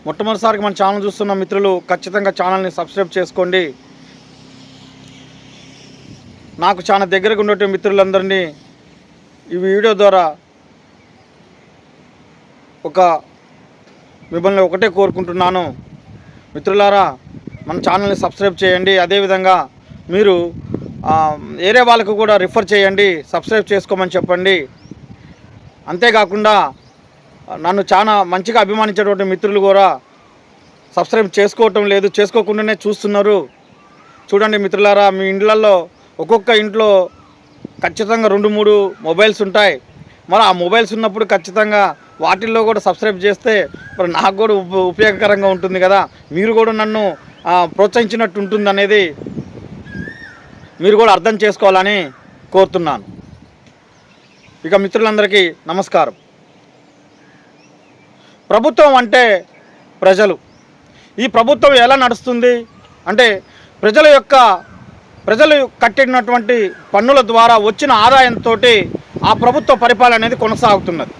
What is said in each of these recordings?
మొట్టమొదటిసారిగా మన ఛానల్ చూస్తున్న మిత్రులు ఖచ్చితంగా ఛానల్ని సబ్స్క్రైబ్ చేసుకోండి. నాకు చాలా దగ్గరగా ఉండే మిత్రులందరినీ ఈ వీడియో ద్వారా మిమ్మల్ని ఒకటే కోరుకుంటున్నాను, మిత్రులారా మన ఛానల్ని సబ్స్క్రైబ్ చేయండి. అదేవిధంగా మీరు వేరే వాళ్ళకు కూడా రిఫర్ చేయండి, సబ్స్క్రైబ్ చేసుకోమని చెప్పండి. అంతేకాకుండా నన్ను చాలా మంచిగా అభిమానించేటువంటి మిత్రులు కూడా సబ్స్క్రైబ్ చేసుకోవటం లేదు, చేసుకోకుండానే చూస్తున్నారు. చూడండి మిత్రులారా, మీ ఇండ్లలో ఒక్కొక్క ఇంట్లో ఖచ్చితంగా 2-3 మొబైల్స్ ఉంటాయి. మరి ఆ మొబైల్స్ ఉన్నప్పుడు ఖచ్చితంగా వాటిల్లో కూడా సబ్స్క్రైబ్ చేస్తే మరి నాకు కూడా ఉపయోగకరంగా ఉంటుంది కదా, మీరు కూడా నన్ను ప్రోత్సహించినట్టు ఉంటుంది అనేది మీరు కూడా అర్థం చేసుకోవాలని కోరుతున్నాను. ఇక మిత్రులందరికీ నమస్కారం. ప్రభుత్వం అంటే ప్రజలు. ఈ ప్రభుత్వం ఎలా నడుస్తుంది అంటే ప్రజలు కట్టినటువంటి పన్నుల ద్వారా వచ్చిన ఆదాయంతో ఆ ప్రభుత్వ పరిపాలన అనేది కొనసాగుతున్నది.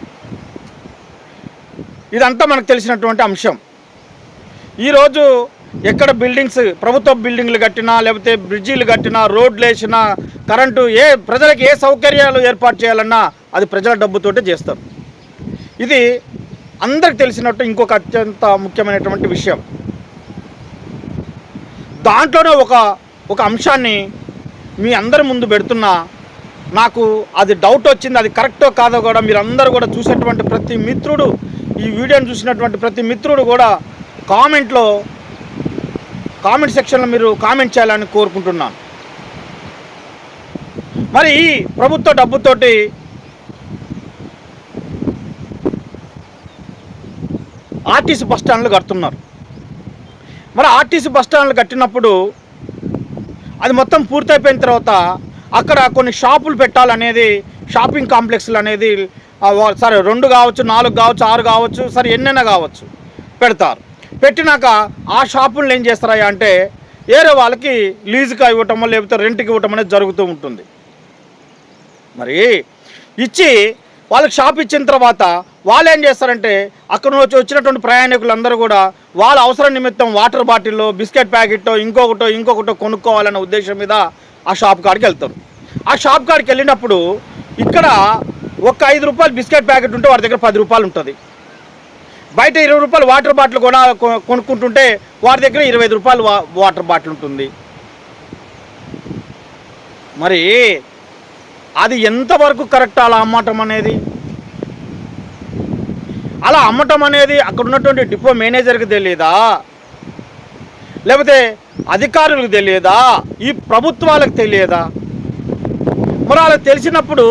ఇదంతా మనకు తెలిసినటువంటి అంశం. ఈరోజు ఎక్కడ ప్రభుత్వ బిల్డింగ్లు కట్టినా, లేకపోతే బ్రిడ్జీలు కట్టినా, రోడ్లు వేసినా, కరెంటు ప్రజలకు ఏ సౌకర్యాలు ఏర్పాటు చేయాలన్నా అది ప్రజల డబ్బుతోటే చేస్తారు. ఇది అందరికి తెలిసినట్టు ఇంకొక అత్యంత ముఖ్యమైనటువంటి విషయం. దాంట్లోనే ఒక అంశాన్ని మీ అందరి ముందు పెడుతున్నా. నాకు అది డౌట్ వచ్చింది, అది కరెక్టో కాదో కూడా మీరందరూ కూడా చూసేటువంటి ప్రతి మిత్రుడు, ఈ వీడియోని చూసినటువంటి ప్రతి మిత్రుడు కూడా కామెంట్ సెక్షన్లో మీరు కామెంట్ చేయాలని కోరుకుంటున్నాను. మరి ఈ ప్రభుత్వ డబ్బుతోటి ఆర్టీసీ బస్టాండ్లు కడుతున్నారు. మరి ఆర్టీసీ బస్టాండ్లు కట్టినప్పుడు అది మొత్తం పూర్తయిపోయిన తర్వాత అక్కడ కొన్ని షాపులు పెట్టాలనేది, షాపింగ్ కాంప్లెక్స్లు అనేది సరే 2 కావచ్చు, 4 కావచ్చు, 6 కావచ్చు, సరే ఎన్నైనా కావచ్చు పెడతారు. పెట్టినాక ఆ షాపులను ఏం చేస్తారా అంటే వేరే వాళ్ళకి లీజుగా ఇవ్వటమో లేకపోతే రెంట్కి ఇవ్వటం అనేది జరుగుతూ ఉంటుంది. మరి ఇచ్చి వాళ్ళకి షాప్ ఇచ్చిన తర్వాత వాళ్ళు ఏం చేస్తారంటే అక్కడ నుంచి వచ్చినటువంటి ప్రయాణికులందరూ కూడా వాళ్ళ అవసరం నిమిత్తం వాటర్ బాటిల్లో, బిస్కెట్ ప్యాకెట్టో, ఇంకొకటో కొనుక్కోవాలన్న ఉద్దేశం మీద ఆ షాప్ కాడికి వెళ్తారు. ఆ షాప్ కాడికి వెళ్ళినప్పుడు ఇక్కడ ఒక 5 రూపాయలు బిస్కెట్ ప్యాకెట్ ఉంటే వాడి దగ్గర 10 రూపాయలు ఉంటుంది. బయట 20 రూపాయలు వాటర్ బాటిల్ కూడా కొనుక్కుంటుంటే వాడి దగ్గర 25 రూపాయలు వాటర్ బాటిల్ ఉంటుంది. మరి అది ఎంతవరకు కరెక్ట్ అలా అమ్మటం అనేది? అలా అమ్మటం అనేది అక్కడ ఉన్నటువంటి డిపో మేనేజర్కి తెలియదా, లేకపోతే అధికారులకు తెలియదా, ఈ ప్రభుత్వాలకు తెలియదా? మరి వాళ్ళకి తెలిసినప్పుడు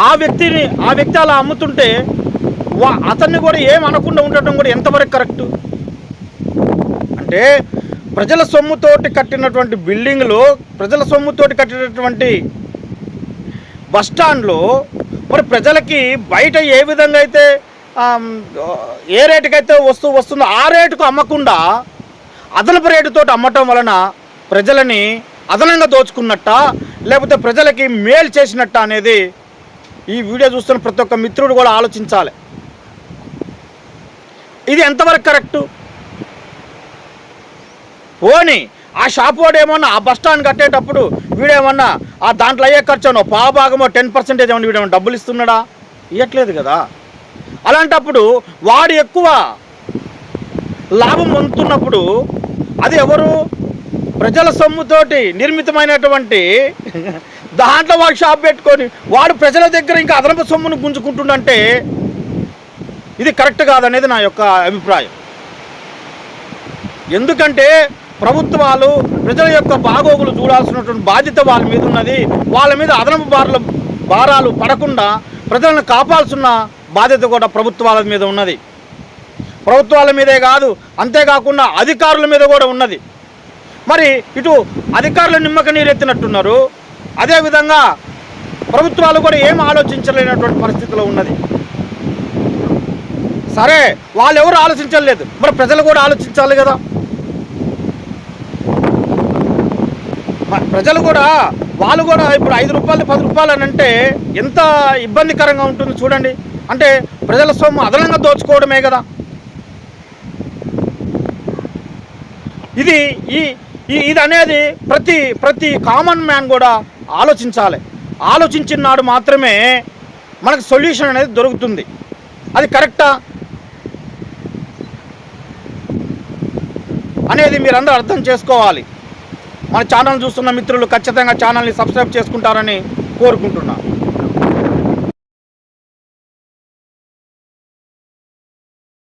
ఆ వ్యక్తి అలా అమ్ముతుంటే అతన్ని కూడా ఏమనకుండా ఉండటం కూడా ఎంతవరకు కరెక్టు? అంటే ప్రజల సొమ్ముతోటి కట్టినటువంటి బిల్డింగ్లు, ప్రజల సొమ్ముతోటి కట్టినటువంటి బస్టాండ్లో మరి ప్రజలకి బయట ఏ విధంగా అయితే ఏ రేటుకైతే వస్తుందో ఆ రేటుకు అమ్మకుండా అదనపు రేటుతో అమ్మటం వలన ప్రజలని అదనంగా దోచుకున్నట్ట, లేకపోతే ప్రజలకి మేలు చేసినట్ట అనేది ఈ వీడియో చూస్తున్న ప్రతి ఒక్క మిత్రుడు కూడా ఆలోచించాలి. ఇది ఎంతవరకు కరెక్టు? పోనీ ఆ షాప్ వాడు ఏమన్నా ఆ బస్టాండ్ కట్టేటప్పుడు వీడేమన్నా ఆ దాంట్లో అయ్యే ఖర్చు పావుభాగమో 10% ఏమన్నా వీడేమన్నా డబ్బులు ఇస్తున్నాడా? ఇవ్వట్లేదు కదా. అలాంటప్పుడు వాడు ఎక్కువ లాభం పొందుతున్నప్పుడు అది ఎవరు? ప్రజల సొమ్ముతోటి నిర్మితమైనటువంటి దాంట్లో వాడు షాప్ పెట్టుకొని వాడు ప్రజల దగ్గర ఇంకా అదనపు సొమ్మును గుంజుకుంటుండంటే ఇది కరెక్ట్ కాదనేది నా యొక్క అభిప్రాయం. ఎందుకంటే ప్రభుత్వాలు ప్రజల యొక్క బాగోగులు చూడాల్సినటువంటి బాధ్యత వాళ్ళ మీద ఉన్నది. వాళ్ళ మీద అదనపు భారాలు పడకుండా ప్రజలను కాపాల్సిన బాధ్యత కూడా ప్రభుత్వాల మీద ఉన్నది. ప్రభుత్వాల మీదే కాదు, అంతేకాకుండా అధికారుల మీద కూడా ఉన్నది. మరి ఇటు అధికారులు నిమ్మక నీరెత్తినట్టున్నారు, అదేవిధంగా ప్రభుత్వాలు కూడా ఏం ఆలోచించలేనటువంటి పరిస్థితిలో ఉన్నది. సరే వాళ్ళు ఎవరు ఆలోచించలేదు, మరి ప్రజలు కూడా ఆలోచించాలి కదా. ప్రజలు కూడా వాళ్ళు కూడా ఇప్పుడు 5 రూపాయలు 10 రూపాయలు అని అంటే ఎంత ఇబ్బందికరంగా ఉంటుంది చూడండి. అంటే ప్రజల సొమ్ము అదనంగా దోచుకోవడమే కదా. ఇది ఇది అనేది ప్రతి కామన్ మ్యాన్ కూడా ఆలోచించాలి. ఆలోచించిన నాడు మాత్రమే మనకు సొల్యూషన్ అనేది దొరుకుతుంది. అది కరెక్టా అనేది మీరందరూ అర్థం చేసుకోవాలి. మన ఛానల్ చూస్తున్న మిత్రులు ఖచ్చితంగా ఛానల్ని సబ్స్క్రైబ్ చేసుకుంటారని కోరుకుంటున్నాను.